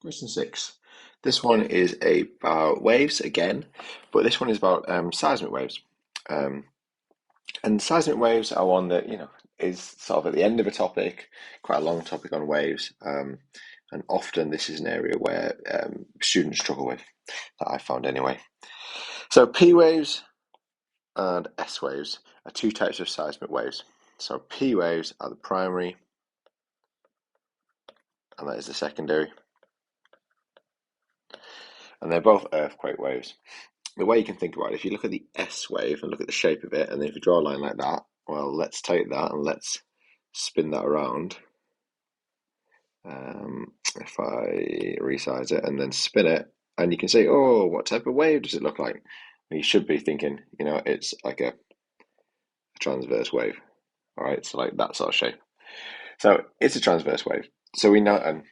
Question 6. This one is about waves again, but this one is about seismic waves. Um, and seismic waves are one that, is sort of at the end of a topic, quite a long topic on waves. And often this is an area where students struggle with, that I found anyway. So P waves and S waves are two types of seismic waves. So P waves are the primary, and that is the secondary. And they're both earthquake waves. The way you can think about it, if you look at the S wave and look at the shape of it, and then if you draw a line like that, well, let's take that and let's spin that around. If I resize it and then spin it, and you can say, oh, what type of wave does it look like? And you should be thinking, it's like a transverse wave. All right, so like that sort of shape. So it's a transverse wave. So we know, and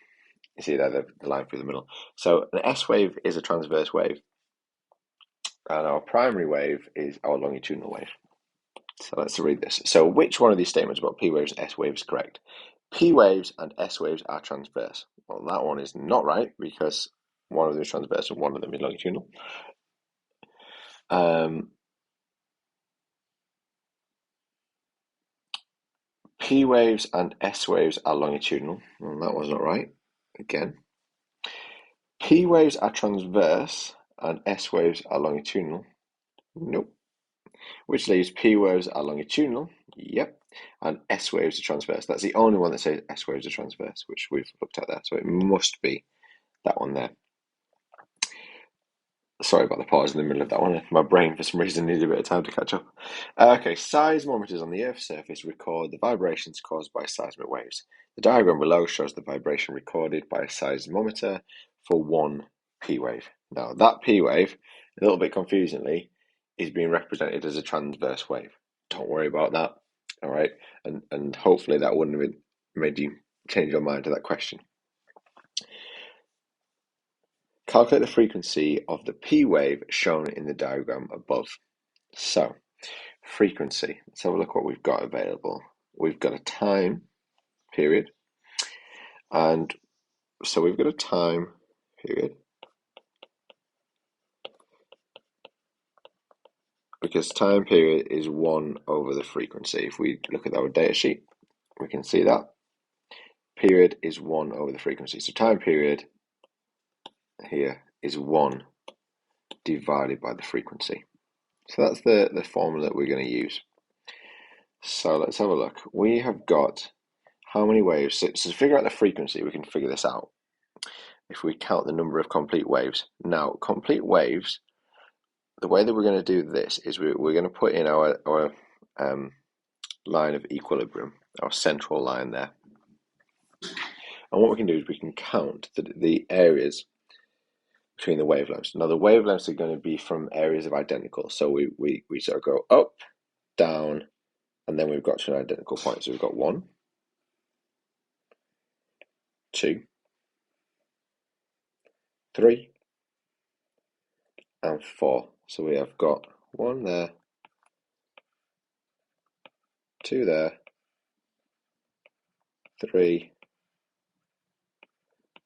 you see there the line through the middle. So an S wave is a transverse wave, and our primary wave is our longitudinal wave. So let's read this. So which one of these statements about P waves and S waves is correct? P waves and S waves are transverse. Well, that one is not right because one of them is transverse and one of them is longitudinal. P waves and S waves are longitudinal. Well, that was not right. Again. P waves are transverse and S waves are longitudinal. Nope. Which leaves P waves are longitudinal. Yep. And S waves are transverse. That's the only one that says S waves are transverse, which we've looked at there. So it must be that one there. Sorry about the pause in the middle of that one. My brain, for some reason, needed a bit of time to catch up. Okay, seismometers on the Earth's surface record the vibrations caused by seismic waves. The diagram below shows the vibration recorded by a seismometer for one P wave. Now, that P wave, a little bit confusingly, is being represented as a transverse wave. Don't worry about that, all right? And hopefully that wouldn't have made you change your mind to that question. Calculate the frequency of the P wave shown in the diagram above. So, frequency. Let's have a look what we've got available. We've got a time period, and so we've got a time period because time period is 1 over the frequency. If we look at our data sheet, we can see that period is 1 over the frequency. So time period here is 1 divided by the frequency. So that's the formula that we're going to use. So let's have a look. We have got how many waves? So to figure out the frequency, we can figure this out if we count the number of complete waves. Now, complete waves, the way that we're going to do this is we're going to put in our line of equilibrium, our central line there. And what we can do is we can count the areas between the wavelengths. Now, the wavelengths are going to be from areas of identical. So we sort of go up, down, and then we've got to an identical point. So we've got 1, 2, 3, and 4. So we have got 1 there, 2 there, 3,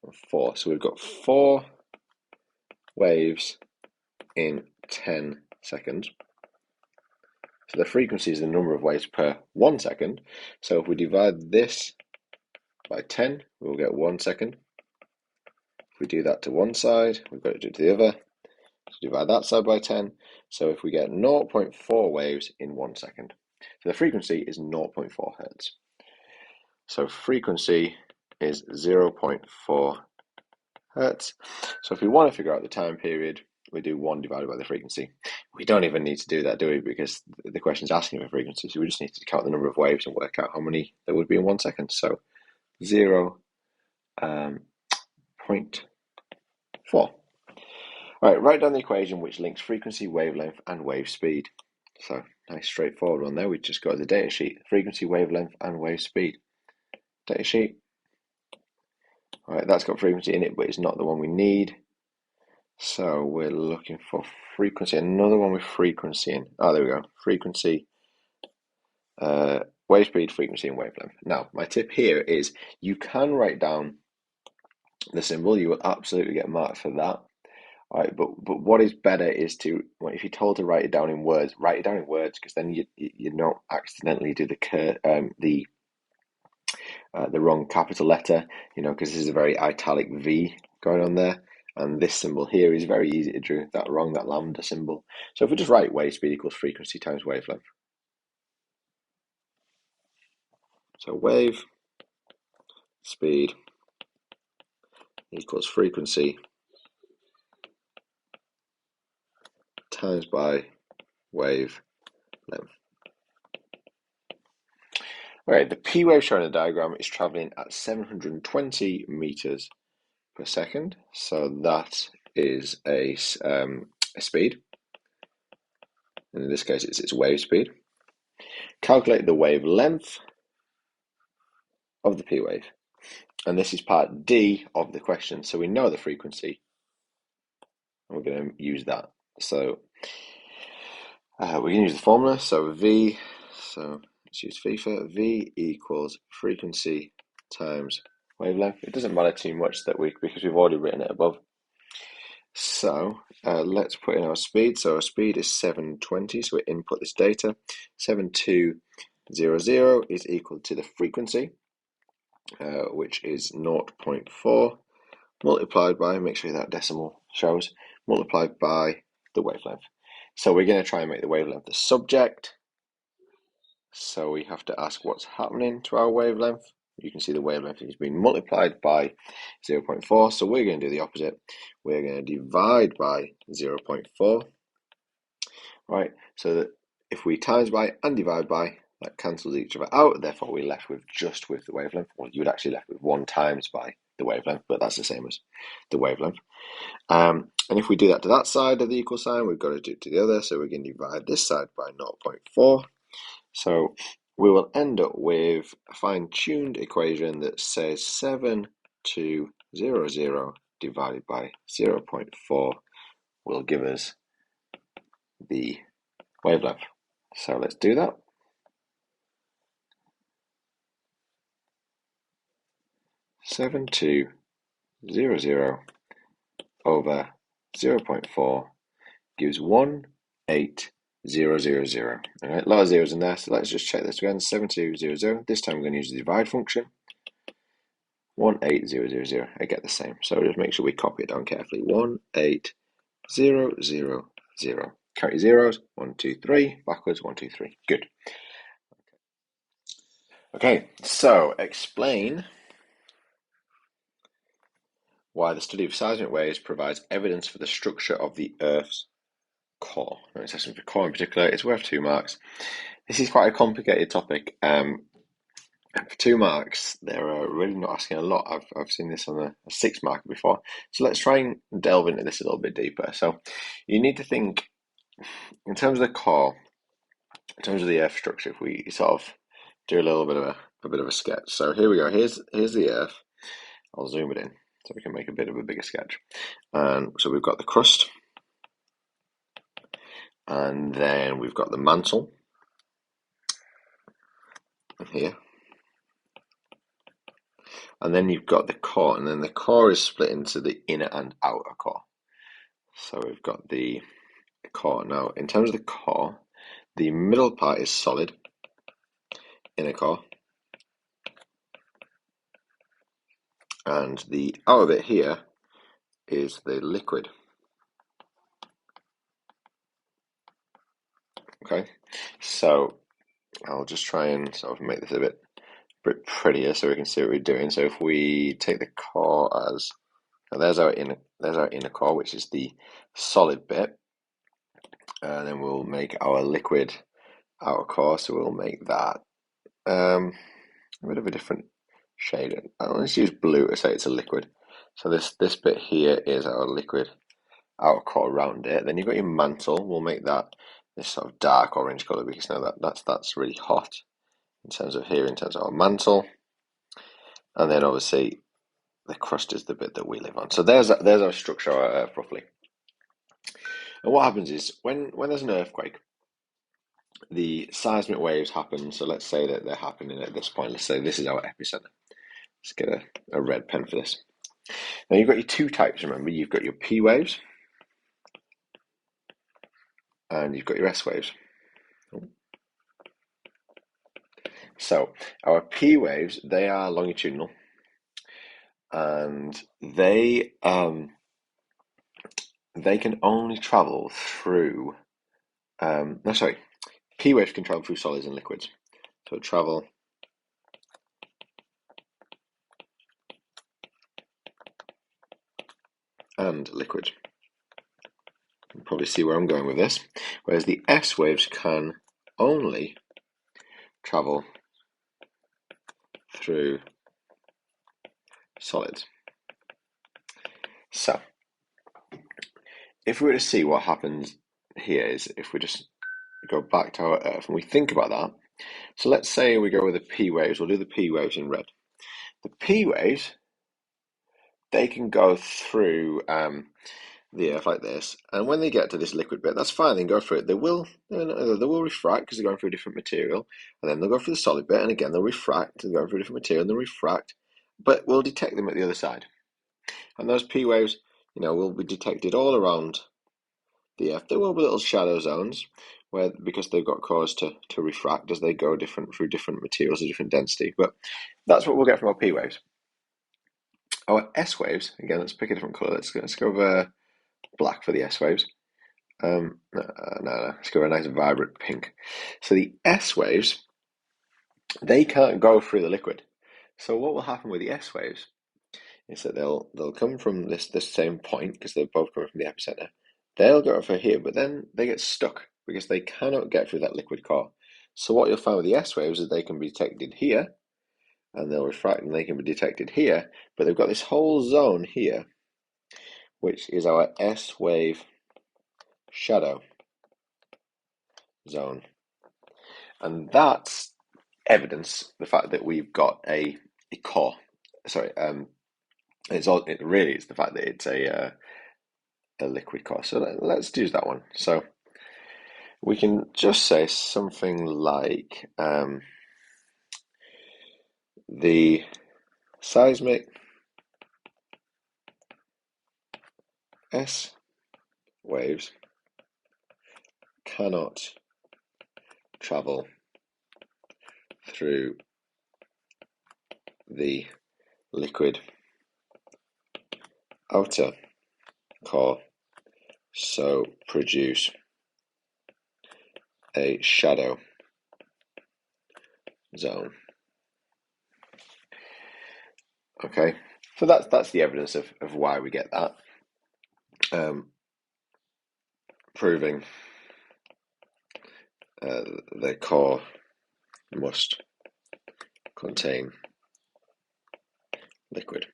and 4. So we've got 4 waves in 10 seconds. So the frequency is the number of waves per 1 second. So if we divide this by 10, we'll get 1 second. If we do that to one side, we've got to do it to the other. So divide that side by 10. So if we get 0.4 waves in 1 second. So the frequency is 0.4 hertz. So frequency is 0.4 hertz. So if we want to figure out the time period, we do 1 divided by the frequency. We don't even need to do that, do we? Because the question is asking for frequency. So we just need to count the number of waves and work out how many there would be in 1 second. So 0.4. All right, write down the equation which links frequency, wavelength, and wave speed. So nice straightforward one there. We just got the data sheet, frequency, wavelength, and wave speed. Data sheet. All right, that's got frequency in it, but it's not the one we need. So we're looking for frequency, another one with frequency in. Oh, there we go. Frequency, wave speed, frequency, and wavelength. Now, my tip here is you can write down the symbol, you will absolutely get marked for that. All right, but what is better is to, if you're told to write it down in words, write it down in words, because then you don't accidentally do the wrong capital letter, because this is a very italic V going on there, and this symbol here is very easy to do that wrong, that lambda symbol. So if we just write wave speed equals frequency times wavelength. So wave speed equals frequency times by wave length. Okay, the P wave shown in the diagram is traveling at 720 meters per second. So that is a speed. And in this case, it's its wave speed. Calculate the wavelength of the P wave. And this is part D of the question. So we know the frequency, and we're going to use that. So we're going to use the formula. So V, so let's use FIFA. V equals frequency times wavelength. It doesn't matter too much because we've already written it above. So let's put in our speed. So our speed is 720. So we input this data. 7200 is equal to the frequency, which is 0.4 multiplied by, make sure that decimal shows, multiplied by the wavelength. So we're going to try and make the wavelength the subject. So we have to ask what's happening to our wavelength. You can see the wavelength is being multiplied by 0.4. So we're going to do the opposite. We're going to divide by 0.4. Right, so that if we times by and divide by, that cancels each other out. Therefore, we're left with just with the wavelength. Well, you would actually left with 1 times by the wavelength, but that's the same as the wavelength. And if we do that to that side of the equal sign, we've got to do it to the other. So we're going to divide this side by 0.4. So we will end up with a fine-tuned equation that says 7200 divided by 0.4 will give us the wavelength. So let's do that. 7200 over 0.4 gives 18000. All right, a lot of zeros in there, so let's just check this again. 7200. This time we're going to use the divide function. 18000. I get the same. So just make sure we copy it down carefully. 18000. Count your zeros. 1, 2, 3. Backwards. 1, 2, 3. Good. Okay, so explain why the study of seismic waves provides evidence for the structure of the Earth's core. And it's asking for core in particular. It's worth 2 marks. This is quite a complicated topic. For 2 marks, they're really not asking a lot. I've seen this on a 6 marker before. So let's try and delve into this a little bit deeper. So you need to think in terms of the core, in terms of the Earth structure. If we sort of do a little bit of a sketch. So here we go. Here's the Earth. I'll zoom it in so we can make a bit of a bigger sketch. And so we've got the crust, and then we've got the mantle here, and then you've got the core, and then the core is split into the inner and outer core. So we've got the core. Now, in terms of the core, the middle part is solid, inner core, and the outer bit here is the liquid. Okay, so I'll just try and sort of make this a bit prettier so we can see what we're doing. So if we take the core as, now there's our inner core, which is the solid bit, and then we'll make our liquid outer core. So we'll make that a bit of a different shade. Let's use blue to say it's a liquid. So this bit here is our liquid outer core around it. Then you've got your mantle. We'll make that this sort of dark orange color because now that's really hot in terms of our mantle. And then obviously the crust is the bit that we live on. So there's our structure roughly. And what happens is when there's an earthquake, the seismic waves happen. So let's say that they're happening at this point. Let's say this is our epicenter. Let's get a red pen for this. Now you've got your two types, remember, you've got your P waves and you've got your S waves. So our P waves, they are longitudinal and they can only travel through, P waves can travel through solids and liquids. So travel and liquid. You can probably see where I'm going with this. Whereas the S waves can only travel through solids. So, if we were to see what happens here is if we just go back to our Earth and we think about that. So let's say we go with the P waves, we'll do the P waves in red. The P waves, they can go through the Earth like this, and when they get to this liquid bit, that's fine, they can go through it. They will refract because they're going through a different material, and then they'll go through the solid bit, and again they'll refract, they're going through a different material, and they'll refract, but we'll detect them at the other side. And those P waves, will be detected all around the Earth. There will be little shadow zones where, because they've got cause to refract as they go through different materials of different density, but that's what we'll get from our P waves. Our S waves, again, let's pick a different colour. Let's go over black for the S waves. No, let's go a nice vibrant pink. So the S waves, they can't go through the liquid. So what will happen with the S waves is that they'll come from this same point because they're both coming from the epicenter. They'll go over here, but then they get stuck because they cannot get through that liquid core. So what you'll find with the S waves is they can be detected here, and they'll refract, and they can be detected here, but they've got this whole zone here, which is our S wave shadow zone. And that's evidence the fact that we've got a core. Sorry, it's the fact that it's a liquid core. So let's use that one. So we can just say something like the seismic S waves cannot travel through the liquid outer core, so produce a shadow zone. Okay, so that's the evidence of why we get that. Proving the core must contain liquid.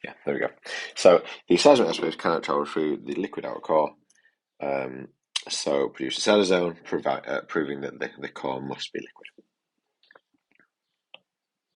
Yeah, there we go. So the seismic S waves cannot travel through the liquid outer core, so produce a shadow zone, proving that the core must be liquid.